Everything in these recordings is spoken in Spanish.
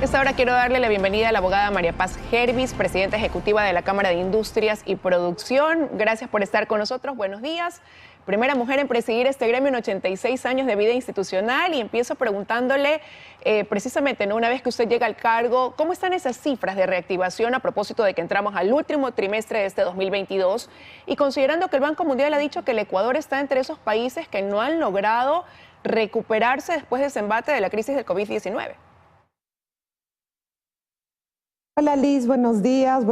Esta hora quiero darle la bienvenida a la abogada María Paz Gervis, presidenta ejecutiva de la Cámara de Industrias y Producción. Gracias por estar con nosotros. Buenos días. Primera mujer en presidir este gremio en 86 años de vida institucional, y empiezo preguntándole precisamente, ¿no?, una vez que usted llega al cargo, ¿cómo están esas cifras de reactivación a propósito de que entramos al último trimestre de este 2022? Y considerando que el Banco Mundial ha dicho que el Ecuador está entre esos países que no han logrado recuperarse después de ese embate de la crisis del COVID-19. Hola Liz, buenos días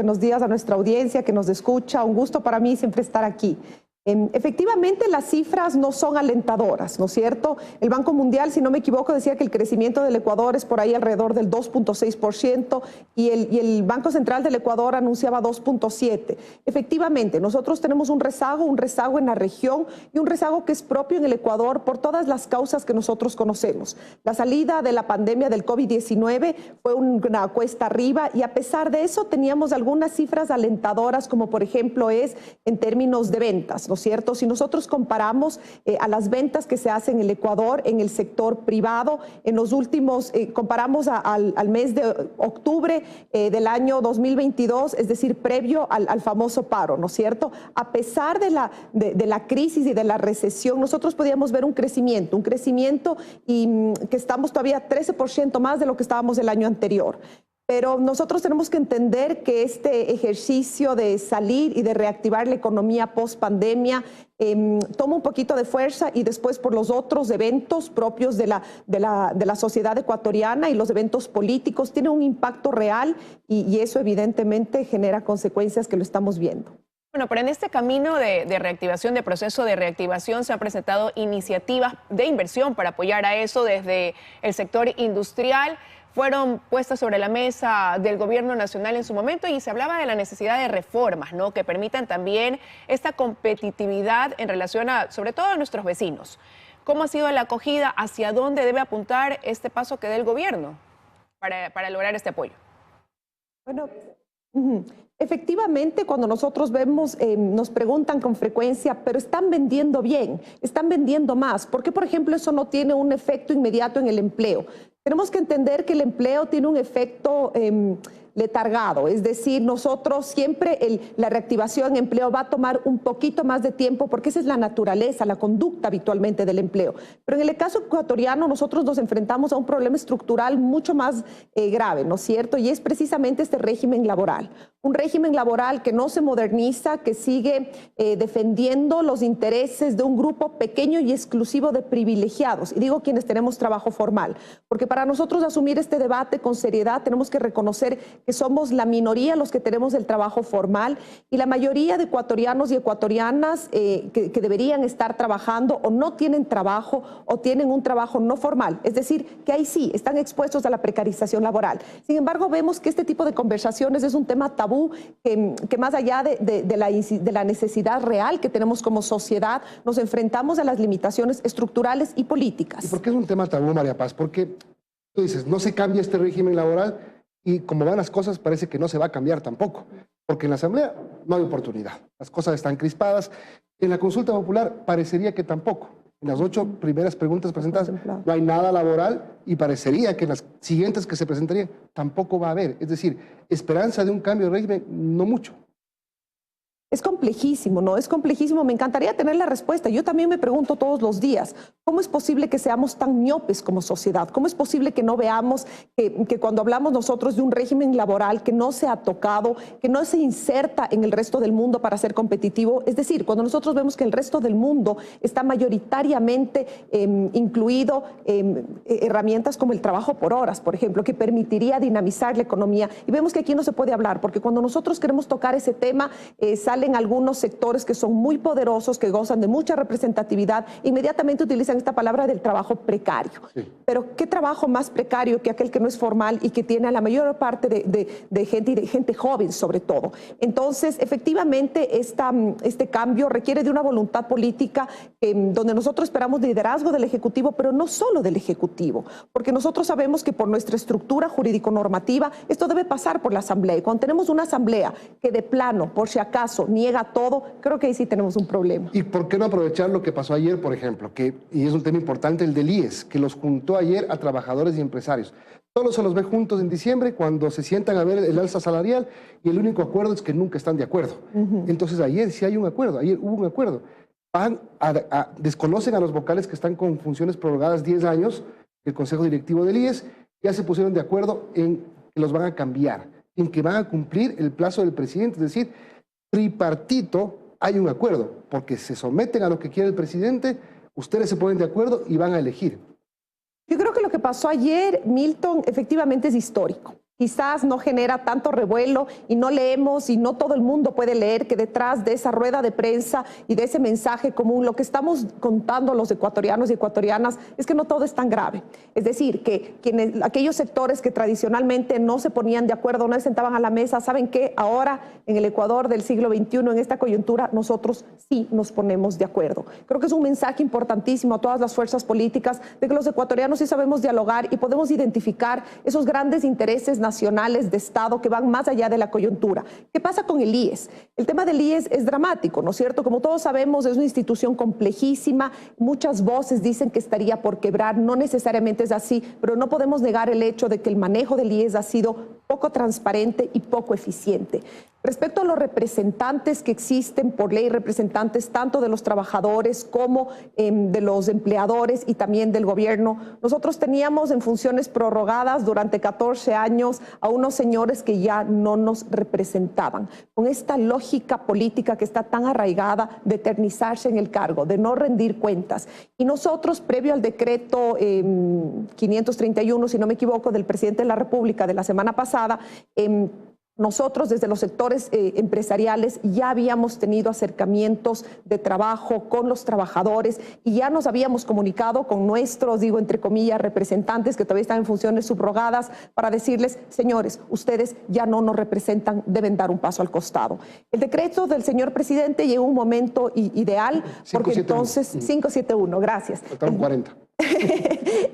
a nuestra audiencia que nos escucha. Un gusto para mí siempre estar aquí. Efectivamente, las cifras no son alentadoras, ¿no es cierto? El Banco Mundial, si no me equivoco, decía que el crecimiento del Ecuador es por ahí alrededor del 2.6% y el Banco Central del Ecuador anunciaba 2.7%. Efectivamente, nosotros tenemos un rezago en la región y un rezago que es propio en el Ecuador por todas las causas que nosotros conocemos. La salida de la pandemia del COVID-19 fue una cuesta arriba, y a pesar de eso teníamos algunas cifras alentadoras, como por ejemplo es en términos de ventas, ¿no es cierto? Si nosotros comparamos a las ventas que se hacen en el Ecuador en el sector privado, en los últimos, comparamos al mes de octubre del año 2022, es decir, previo al famoso paro, ¿no es cierto? A pesar de la crisis y de la recesión, nosotros podíamos ver un crecimiento y que estamos todavía 13% más de lo que estábamos el año anterior. Pero nosotros tenemos que entender que este ejercicio de salir y de reactivar la economía post pandemia toma un poquito de fuerza, y después por los otros eventos propios de la sociedad ecuatoriana y los eventos políticos tiene un impacto real, y eso evidentemente genera consecuencias que lo estamos viendo. Bueno, pero en este camino de reactivación, de proceso de reactivación, se han presentado iniciativas de inversión para apoyar a eso desde el sector industrial. Fueron puestas sobre la mesa del gobierno nacional en su momento, y se hablaba de la necesidad de reformas, ¿no?, que permitan también esta competitividad en relación a, sobre todo, a nuestros vecinos. ¿Cómo ha sido la acogida? ¿Hacia dónde debe apuntar este paso que dé el gobierno para lograr este apoyo? Bueno, efectivamente, cuando nosotros vemos, nos preguntan con frecuencia, pero están vendiendo bien, están vendiendo más. ¿Por qué, por ejemplo, eso no tiene un efecto inmediato en el empleo? Tenemos que entender que el empleo tiene un efecto letargado, es decir, nosotros siempre la reactivación en empleo va a tomar un poquito más de tiempo, porque esa es la naturaleza, la conducta habitualmente del empleo. Pero en el caso ecuatoriano nosotros nos enfrentamos a un problema estructural mucho más grave, ¿no es cierto? Y es precisamente este régimen laboral. Un régimen laboral que no se moderniza, que sigue defendiendo los intereses de un grupo pequeño y exclusivo de privilegiados. Y digo quienes tenemos trabajo formal, porque para nosotros asumir este debate con seriedad tenemos que reconocer que somos la minoría los que tenemos el trabajo formal, y la mayoría de ecuatorianos y ecuatorianas que deberían estar trabajando o no tienen trabajo o tienen un trabajo no formal. Es decir, que ahí sí están expuestos a la precarización laboral. Sin embargo, vemos que este tipo de conversaciones es un tema tabú que más allá de la necesidad real que tenemos como sociedad, nos enfrentamos a las limitaciones estructurales y políticas. ¿Y por qué es un tema tabú, María Paz? Porque tú dices, no se cambia este régimen laboral, y como van las cosas parece que no se va a cambiar tampoco, porque en la Asamblea no hay oportunidad, las cosas están crispadas. En la consulta popular parecería que tampoco. En las 8 primeras preguntas presentadas no hay nada laboral, y parecería que en las siguientes que se presentarían tampoco va a haber. Es decir, esperanza de un cambio de régimen, no mucho. Es complejísimo, ¿no? Es complejísimo. Me encantaría tener la respuesta. Yo también me pregunto todos los días, ¿cómo es posible que seamos tan miopes como sociedad? ¿Cómo es posible que no veamos que cuando hablamos nosotros de un régimen laboral que no se ha tocado, que no se inserta en el resto del mundo para ser competitivo? Es decir, cuando nosotros vemos que el resto del mundo está mayoritariamente incluido herramientas como el trabajo por horas, por ejemplo, que permitiría dinamizar la economía, y vemos que aquí no se puede hablar, porque cuando nosotros queremos tocar ese tema, salen algunos sectores que son muy poderosos, que gozan de mucha representatividad, inmediatamente utilizan esta palabra del trabajo precario. Sí. Pero ¿qué trabajo más precario que aquel que no es formal y que tiene a la mayor parte de gente, y de gente joven sobre todo? Entonces, efectivamente, este cambio requiere de una voluntad política donde nosotros esperamos liderazgo del Ejecutivo, pero no solo del Ejecutivo, porque nosotros sabemos que por nuestra estructura jurídico-normativa esto debe pasar por la Asamblea, y cuando tenemos una Asamblea que de plano, por si acaso, niega todo, creo que ahí sí tenemos un problema. ¿Y por qué no aprovechar lo que pasó ayer, por ejemplo? Y es un tema importante, el del IES, que los juntó ayer a trabajadores y empresarios. Todos se los ve juntos en diciembre cuando se sientan a ver el alza salarial y el único acuerdo es que nunca están de acuerdo. Entonces ayer sí hay un acuerdo, ayer hubo un acuerdo. Desconocen a los vocales que están con funciones prorrogadas 10 años, el Consejo Directivo del IES, ya se pusieron de acuerdo en que los van a cambiar, en que van a cumplir el plazo del presidente, es decir, tripartito hay un acuerdo, porque se someten a lo que quiere el presidente, ustedes se ponen de acuerdo y van a elegir. Yo creo que lo que pasó ayer, Milton, efectivamente es histórico. Quizás no genera tanto revuelo y no leemos y no todo el mundo puede leer que detrás de esa rueda de prensa y de ese mensaje común, lo que estamos contando los ecuatorianos y ecuatorianas es que no todo es tan grave. Es decir, que aquellos sectores que tradicionalmente no se ponían de acuerdo, no se sentaban a la mesa, saben que ahora en el Ecuador del siglo XXI, en esta coyuntura, nosotros sí nos ponemos de acuerdo. Creo que es un mensaje importantísimo a todas las fuerzas políticas de que los ecuatorianos sí sabemos dialogar y podemos identificar esos grandes intereses nacionales de Estado que van más allá de la coyuntura. ¿Qué pasa con el IES? El tema del IES es dramático, ¿no es cierto? Como todos sabemos, es una institución complejísima, muchas voces dicen que estaría por quebrar, no necesariamente es así, pero no podemos negar el hecho de que el manejo del IES ha sido poco transparente y poco eficiente. Respecto a los representantes que existen por ley, representantes tanto de los trabajadores como de los empleadores y también del gobierno, nosotros teníamos en funciones prorrogadas durante 14 años a unos señores que ya no nos representaban. Con esta lógica política que está tan arraigada de eternizarse en el cargo, de no rendir cuentas. Y nosotros, previo al decreto 531, si no me equivoco, del presidente de la República de la semana pasada, nosotros desde los sectores empresariales ya habíamos tenido acercamientos de trabajo con los trabajadores y ya nos habíamos comunicado con nuestros, digo entre comillas, representantes que todavía están en funciones subrogadas para decirles, señores, ustedes ya no nos representan, deben dar un paso al costado. El decreto del señor presidente llegó un momento ideal porque 571. Entonces, 571, gracias. Faltaron 40.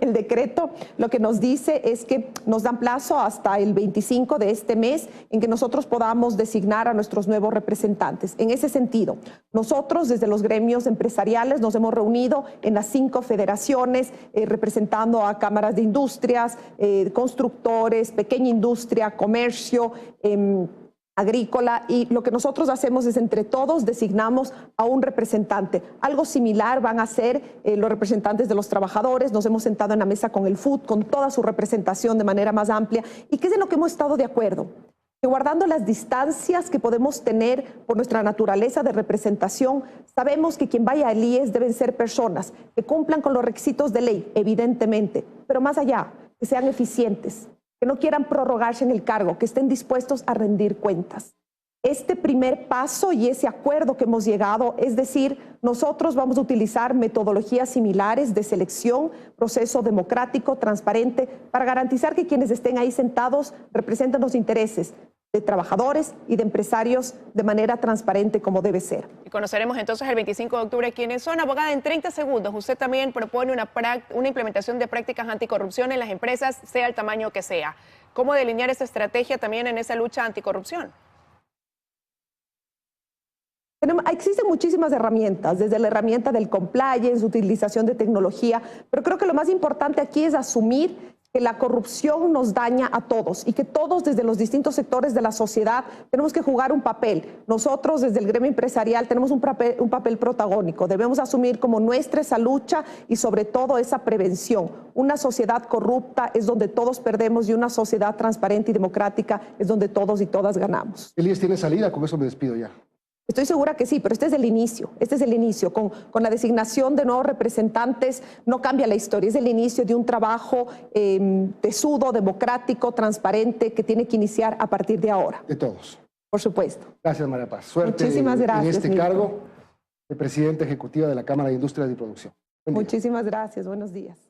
El decreto lo que nos dice es que nos dan plazo hasta el 25 de este mes en que nosotros podamos designar a nuestros nuevos representantes. En ese sentido, nosotros desde los gremios empresariales nos hemos reunido en las 5 federaciones representando a cámaras de industrias, constructores, pequeña industria, comercio, agrícola, y lo que nosotros hacemos es entre todos designamos a un representante. Algo similar van a hacer los representantes de los trabajadores. Nos hemos sentado en la mesa con el FUT, con toda su representación de manera más amplia. ¿Y qué es en lo que hemos estado de acuerdo? Que guardando las distancias que podemos tener por nuestra naturaleza de representación, sabemos que quien vaya al IES deben ser personas que cumplan con los requisitos de ley, evidentemente, pero más allá, que sean eficientes, que no quieran prorrogarse en el cargo, que estén dispuestos a rendir cuentas. Este primer paso y ese acuerdo que hemos llegado, es decir, nosotros vamos a utilizar metodologías similares de selección, proceso democrático, transparente, para garantizar que quienes estén ahí sentados representen los intereses de trabajadores y de empresarios de manera transparente como debe ser. Y conoceremos entonces el 25 de octubre quiénes son. Abogada, en 30 segundos, usted también propone una implementación de prácticas anticorrupción en las empresas, sea el tamaño que sea. ¿Cómo delinear esa estrategia también en esa lucha anticorrupción? Existen muchísimas herramientas, desde la herramienta del compliance, utilización de tecnología, pero creo que lo más importante aquí es asumir que la corrupción nos daña a todos y que todos desde los distintos sectores de la sociedad tenemos que jugar un papel. Nosotros desde el gremio empresarial tenemos un papel protagónico. Debemos asumir como nuestra esa lucha y sobre todo esa prevención. Una sociedad corrupta es donde todos perdemos y una sociedad transparente y democrática es donde todos y todas ganamos. El IES tiene salida, con eso me despido ya. Estoy segura que sí, pero este es el inicio, Con la designación de nuevos representantes no cambia la historia, es el inicio de un trabajo tesudo, democrático, transparente, que tiene que iniciar a partir de ahora. De todos. Por supuesto. Gracias, María Paz. Suerte Muchísimas gracias, en este cargo de presidenta ejecutiva de la Cámara de Industrias y Producción. Muchísimas gracias, buenos días.